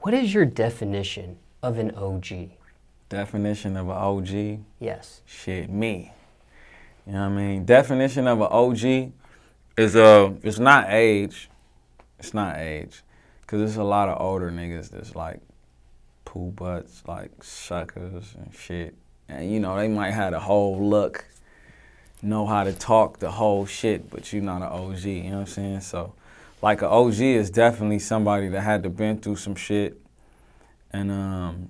What is your definition of an OG? Definition of an OG? Yes. Shit, me. You know what I mean? Definition of an OG is it's not age. It's not age. Cause there's a lot of older niggas that's like poo butts, like suckers and shit. And you know, they might have the whole look, know how to talk the whole shit, but you not an OG, you know what I'm saying? So like an OG is definitely somebody that had to been through some shit and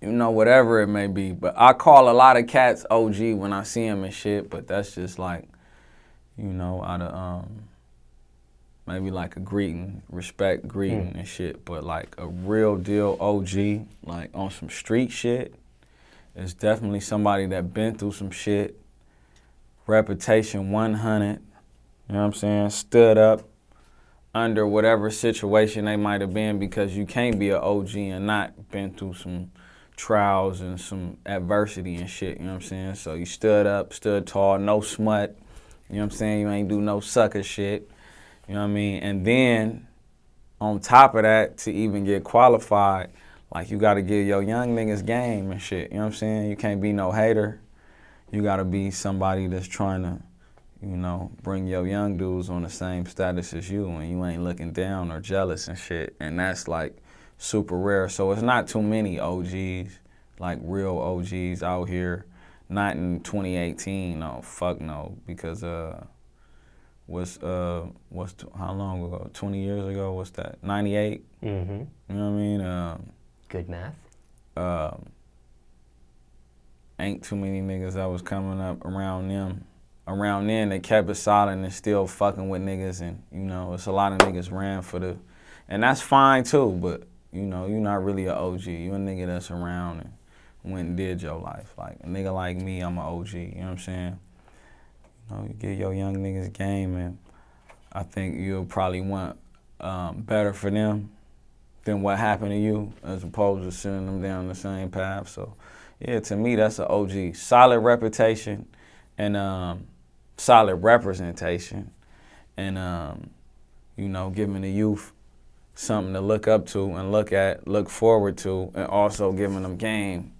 you know, whatever it may be. But I call a lot of cats OG when I see them and shit, but that's just like, you know, out of maybe like a greeting, respect greeting and shit. But like a real deal OG, like on some street shit, is definitely somebody that been through some shit. Reputation 100, you know what I'm saying? Stood up under whatever situation they might have been, because you can't be an OG and not been through some trials and some adversity and shit, you know what I'm saying? So you stood up, stood tall, no smut, you know what I'm saying? You ain't do no sucker shit, you know what I mean? And then on top of that, to even get qualified, like you gotta give your young niggas game and shit, you know what I'm saying? You can't be no hater. You gotta be somebody that's trying to, you know, bring your young dudes on the same status as you, and you ain't looking down or jealous and shit. And that's like super rare. So it's not too many OGs, like real OGs out here. Not in 2018, no, fuck no, because how long ago? 20 years ago, what's that? 98? Mm-hmm. You know what I mean? Good math. Ain't too many niggas that was coming up around them. Around then, they kept it solid and still fucking with niggas, and you know, it's a lot of niggas ran for the, and that's fine too, but you know, you're not really an OG. You a nigga that's around and went and did your life. Like a nigga like me, I'm an OG, you know what I'm saying? You know, you give your young niggas game, and I think you'll probably want better for them than what happened to you, as opposed to sending them down the same path. So yeah, to me, that's an OG. Solid reputation and solid representation, and you know, giving the youth something to look up to and look forward to, and also giving them game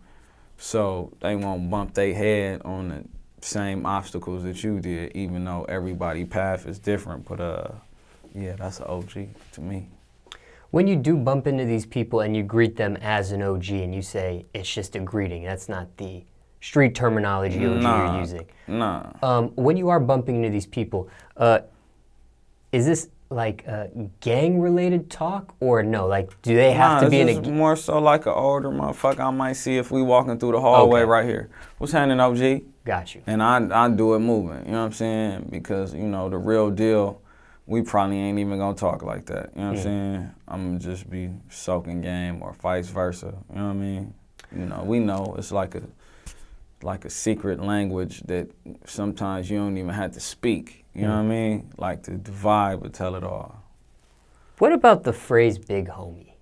so they won't bump their head on the same obstacles that you did, even though everybody's path is different. But yeah, that's an OG to me. When you do bump into these people and you greet them as an OG and you say it's just a greeting, that's not the street terminology OG you're using. Nah. When you are bumping into these people, is this like gang-related talk or no? Like, do they have to be in a... more so like an older motherfucker I might see if we walking through the hallway right here. What's happening, OG? Got you. And I do it moving, you know what I'm saying? Because, you know, the real deal, we probably ain't even gonna talk like that, you know what I'm saying? I'm gonna just be soaking game or vice versa, you know what I mean? You know, we know it's like a secret language that sometimes you don't even have to speak, you know what I mean? Like the vibe would tell it all. What about the phrase big homie?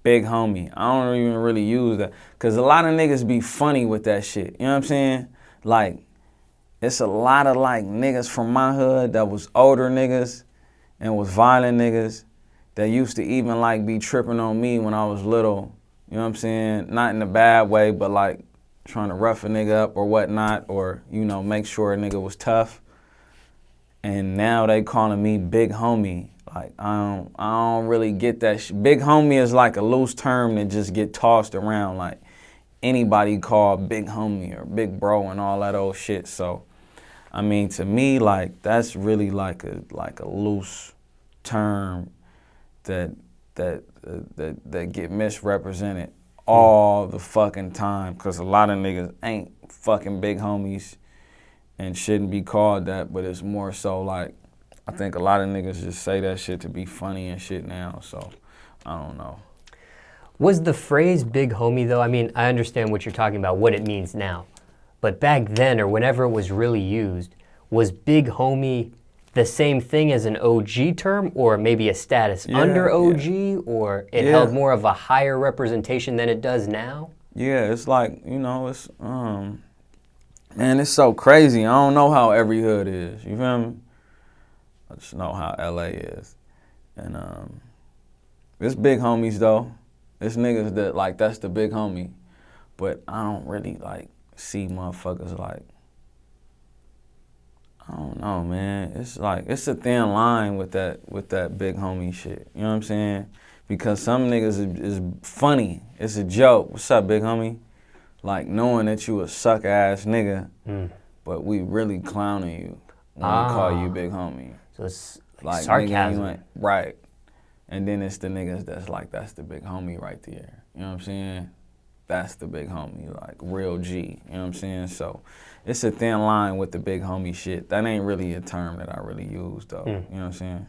Big homie, I don't even really use that, cause a lot of niggas be funny with that shit, you know what I'm saying? Like, it's a lot of like niggas from my hood that was older niggas and was violent niggas that used to even like be tripping on me when I was little, you know what I'm saying? Not in a bad way, but like trying to rough a nigga up or whatnot, or, you know, make sure a nigga was tough. And now they calling me big homie. Like, I don't really get that shit. Big homie is like a loose term that just get tossed around. Like, anybody called big homie or big bro and all that old shit. So, I mean, to me, like, that's really like a loose term that get misrepresented all the fucking time, because a lot of niggas ain't fucking big homies and shouldn't be called that, but it's more so like, I think a lot of niggas just say that shit to be funny and shit now, so I don't know. Was the phrase big homie though, I mean, I understand what you're talking about, what it means now, but back then or whenever it was really used, was big homie the same thing as an OG term, or maybe a status under OG, or it held more of a higher representation than it does now? Yeah, it's like, you know, it's, man, it's so crazy. I don't know how every hood is, you feel me? I just know how LA is. And It's big homies though. It's niggas that like that's the big homie. But I don't really like see motherfuckers like, I don't know, man. It's like it's a thin line with that big homie shit. You know what I'm saying? Because some niggas is funny. It's a joke. What's up, big homie? Like knowing that you a suck ass nigga, but we really clowning you when we call you big homie. So it's Like sarcasm. Nigga, you ain't, right. And then it's the niggas that's like, that's the big homie right there. You know what I'm saying? That's the big homie, like real G. You know what I'm saying? So it's a thin line with the big homie shit. That ain't really a term that I really use though. You know what I'm saying?